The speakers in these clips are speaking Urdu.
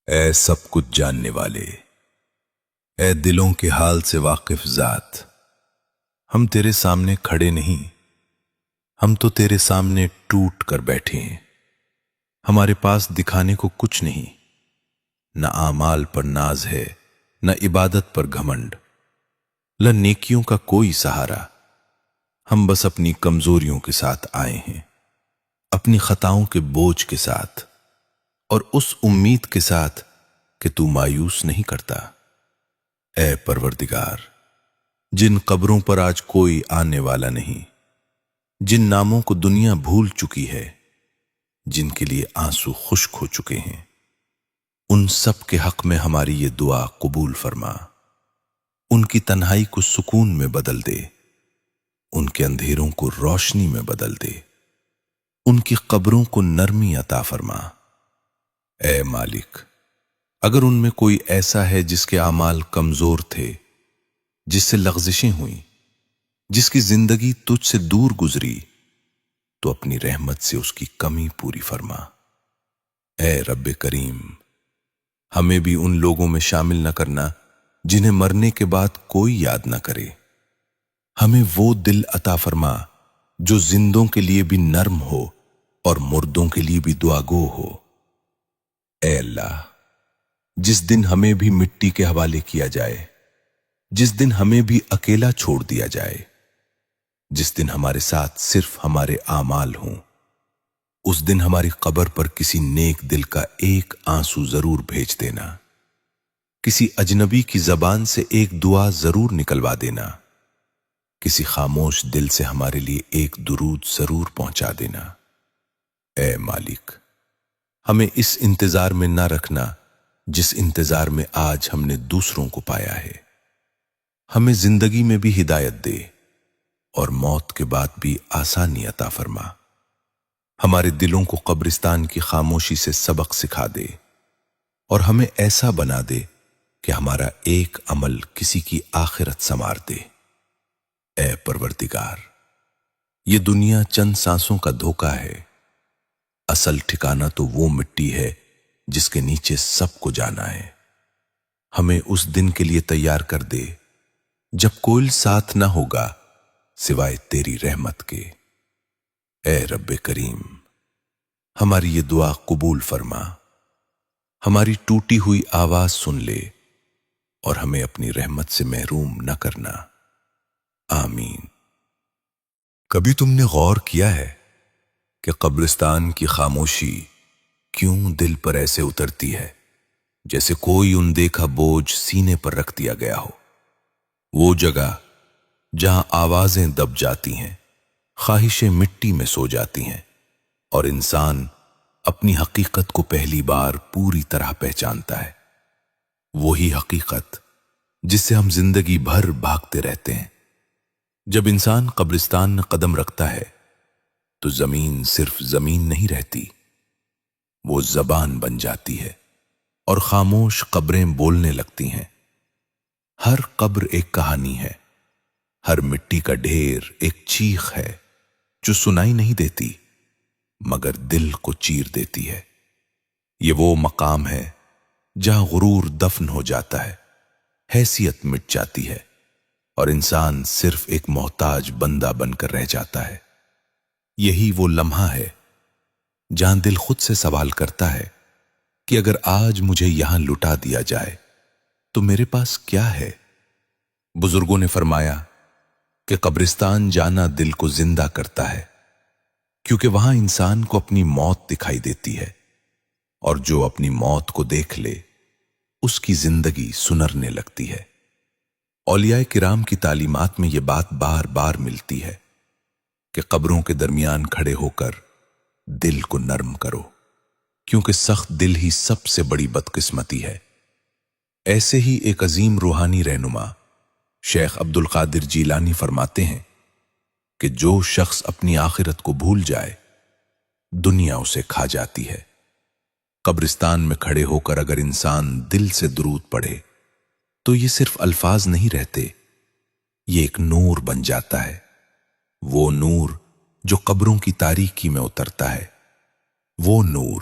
اے سب کچھ جاننے والے، اے دلوں کے حال سے واقف ذات، ہم تیرے سامنے کھڑے نہیں، ہم تو تیرے سامنے ٹوٹ کر بیٹھے ہیں۔ ہمارے پاس دکھانے کو کچھ نہیں، نہ اعمال پر ناز ہے، نہ عبادت پر گھمنڈ، نہ نیکیوں کا کوئی سہارا۔ ہم بس اپنی کمزوریوں کے ساتھ آئے ہیں، اپنی خطاؤں کے بوجھ کے ساتھ، اور اس امید کے ساتھ کہ تو مایوس نہیں کرتا۔ اے پروردگار، جن قبروں پر آج کوئی آنے والا نہیں، جن ناموں کو دنیا بھول چکی ہے، جن کے لیے آنسو خشک ہو چکے ہیں، ان سب کے حق میں ہماری یہ دعا قبول فرما۔ ان کی تنہائی کو سکون میں بدل دے، ان کے اندھیروں کو روشنی میں بدل دے، ان کی قبروں کو نرمی عطا فرما۔ اے مالک، اگر ان میں کوئی ایسا ہے جس کے اعمال کمزور تھے، جس سے لغزشیں ہوئیں، جس کی زندگی تجھ سے دور گزری، تو اپنی رحمت سے اس کی کمی پوری فرما۔ اے رب کریم، ہمیں بھی ان لوگوں میں شامل نہ کرنا جنہیں مرنے کے بعد کوئی یاد نہ کرے۔ ہمیں وہ دل عطا فرما جو زندوں کے لیے بھی نرم ہو اور مردوں کے لیے بھی دعا گو ہو۔ اے اللہ، جس دن ہمیں بھی مٹی کے حوالے کیا جائے، جس دن ہمیں بھی اکیلا چھوڑ دیا جائے، جس دن ہمارے ساتھ صرف ہمارے اعمال ہوں، اس دن ہماری قبر پر کسی نیک دل کا ایک آنسو ضرور بھیج دینا، کسی اجنبی کی زبان سے ایک دعا ضرور نکلوا دینا، کسی خاموش دل سے ہمارے لیے ایک درود ضرور پہنچا دینا۔ اے مالک، ہمیں اس انتظار میں نہ رکھنا جس انتظار میں آج ہم نے دوسروں کو پایا ہے۔ ہمیں زندگی میں بھی ہدایت دے اور موت کے بعد بھی آسانی عطا فرما۔ ہمارے دلوں کو قبرستان کی خاموشی سے سبق سکھا دے اور ہمیں ایسا بنا دے کہ ہمارا ایک عمل کسی کی آخرت سنوار دے۔ اے پروردگار، یہ دنیا چند سانسوں کا دھوکہ ہے، اصل ٹھکانہ تو وہ مٹی ہے جس کے نیچے سب کو جانا ہے۔ ہمیں اس دن کے لیے تیار کر دے جب کوئی ساتھ نہ ہوگا سوائے تیری رحمت کے۔ اے رب کریم، ہماری یہ دعا قبول فرما، ہماری ٹوٹی ہوئی آواز سن لے اور ہمیں اپنی رحمت سے محروم نہ کرنا۔ آمین۔ کبھی تم نے غور کیا ہے کہ قبرستان کی خاموشی کیوں دل پر ایسے اترتی ہے جیسے کوئی اندیکھا بوجھ سینے پر رکھ دیا گیا ہو؟ وہ جگہ جہاں آوازیں دب جاتی ہیں، خواہشیں مٹی میں سو جاتی ہیں، اور انسان اپنی حقیقت کو پہلی بار پوری طرح پہچانتا ہے، وہی حقیقت جس سے ہم زندگی بھر بھاگتے رہتے ہیں۔ جب انسان قبرستان میں قدم رکھتا ہے تو زمین صرف زمین نہیں رہتی، وہ زبان بن جاتی ہے اور خاموش قبریں بولنے لگتی ہیں۔ ہر قبر ایک کہانی ہے، ہر مٹی کا ڈھیر ایک چیخ ہے جو سنائی نہیں دیتی مگر دل کو چیر دیتی ہے۔ یہ وہ مقام ہے جہاں غرور دفن ہو جاتا ہے، حیثیت مٹ جاتی ہے اور انسان صرف ایک محتاج بندہ بن کر رہ جاتا ہے۔ یہی وہ لمحہ ہے جہاں دل خود سے سوال کرتا ہے کہ اگر آج مجھے یہاں لٹا دیا جائے تو میرے پاس کیا ہے؟ بزرگوں نے فرمایا کہ قبرستان جانا دل کو زندہ کرتا ہے، کیونکہ وہاں انسان کو اپنی موت دکھائی دیتی ہے، اور جو اپنی موت کو دیکھ لے اس کی زندگی سنرنے لگتی ہے۔ اولیاء کرام کی تعلیمات میں یہ بات بار بار ملتی ہے کہ قبروں کے درمیان کھڑے ہو کر دل کو نرم کرو، کیونکہ سخت دل ہی سب سے بڑی بدقسمتی ہے۔ ایسے ہی ایک عظیم روحانی رہنما شیخ عبد القادر جیلانی فرماتے ہیں کہ جو شخص اپنی آخرت کو بھول جائے دنیا اسے کھا جاتی ہے۔ قبرستان میں کھڑے ہو کر اگر انسان دل سے درود پڑھے تو یہ صرف الفاظ نہیں رہتے، یہ ایک نور بن جاتا ہے، وہ نور جو قبروں کی تاریکی میں اترتا ہے، وہ نور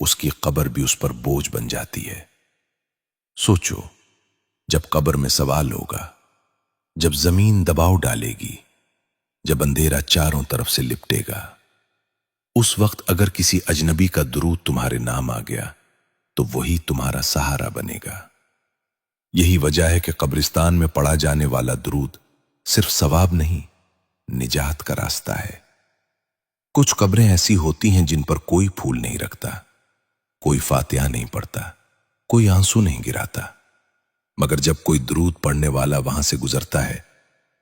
اس کی قبر بھی اس پر بوجھ بن جاتی ہے۔ سوچو، جب قبر میں سوال ہوگا، جب زمین دباؤ ڈالے گی، جب اندھیرا چاروں طرف سے لپٹے گا، اس وقت اگر کسی اجنبی کا درود تمہارے نام آ گیا تو وہی تمہارا سہارا بنے گا۔ یہی وجہ ہے کہ قبرستان میں پڑھا جانے والا درود صرف ثواب نہیں، نجات کا راستہ ہے۔ کچھ قبریں ایسی ہوتی ہیں جن پر کوئی پھول نہیں رکھتا، کوئی فاتحہ نہیں پڑھتا، کوئی آنسو نہیں گراتا، مگر جب کوئی درود پڑھنے والا وہاں سے گزرتا ہے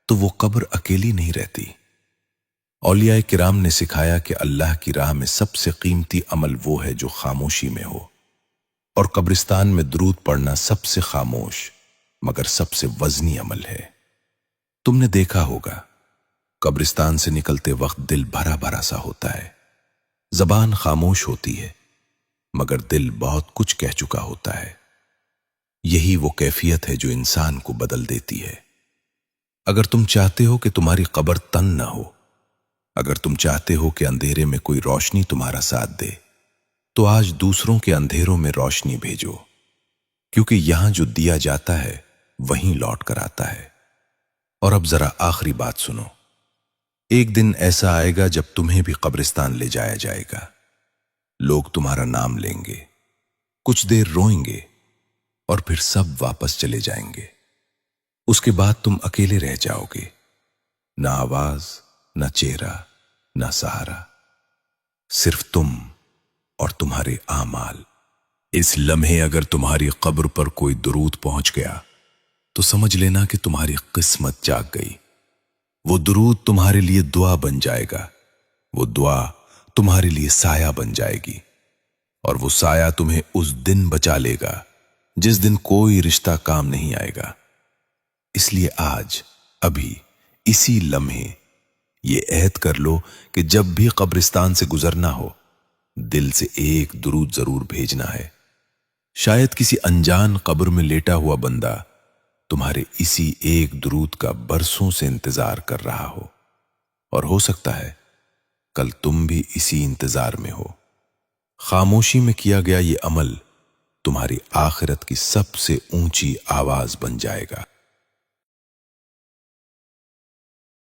تو وہ قبر اکیلی نہیں رہتی۔ اولیاء کرام نے سکھایا کہ اللہ کی راہ میں سب سے قیمتی عمل وہ ہے جو خاموشی میں ہو، اور قبرستان میں درود پڑھنا سب سے خاموش مگر سب سے وزنی عمل ہے۔ تم نے دیکھا ہوگا، قبرستان سے نکلتے وقت دل بھرا بھرا سا ہوتا ہے، زبان خاموش ہوتی ہے مگر دل بہت کچھ کہہ چکا ہوتا ہے۔ یہی وہ کیفیت ہے جو انسان کو بدل دیتی ہے۔ اگر تم چاہتے ہو کہ تمہاری قبر تنگ نہ ہو، اگر تم چاہتے ہو کہ اندھیرے میں کوئی روشنی تمہارا ساتھ دے، تو آج دوسروں کے اندھیروں میں روشنی بھیجو، کیونکہ یہاں جو دیا جاتا ہے وہیں لوٹ کر آتا ہے۔ اور اب ذرا آخری بات سنو، ایک دن ایسا آئے گا جب تمہیں بھی قبرستان لے جایا جائے گا۔ لوگ تمہارا نام لیں گے، کچھ دیر روئیں گے اور پھر سب واپس چلے جائیں گے۔ اس کے بعد تم اکیلے رہ جاؤ گے، نہ آواز، نہ چہرہ، نہ سہارا، صرف تم اور تمہارے اعمال۔ اس لمحے اگر تمہاری قبر پر کوئی درود پہنچ گیا تو سمجھ لینا کہ تمہاری قسمت جاگ گئی۔ وہ درود تمہارے لیے دعا بن جائے گا، وہ دعا تمہارے لیے سایہ بن جائے گی، اور وہ سایہ تمہیں اس دن بچا لے گا جس دن کوئی رشتہ کام نہیں آئے گا۔ اس لیے آج، ابھی، اسی لمحے یہ عہد کر لو کہ جب بھی قبرستان سے گزرنا ہو، دل سے ایک درود ضرور بھیجنا ہے۔ شاید کسی انجان قبر میں لیٹا ہوا بندہ تمہارے اسی ایک درود کا برسوں سے انتظار کر رہا ہو، اور ہو سکتا ہے کل تم بھی اسی انتظار میں ہو۔ خاموشی میں کیا گیا یہ عمل تمہاری آخرت کی سب سے اونچی آواز بن جائے گا۔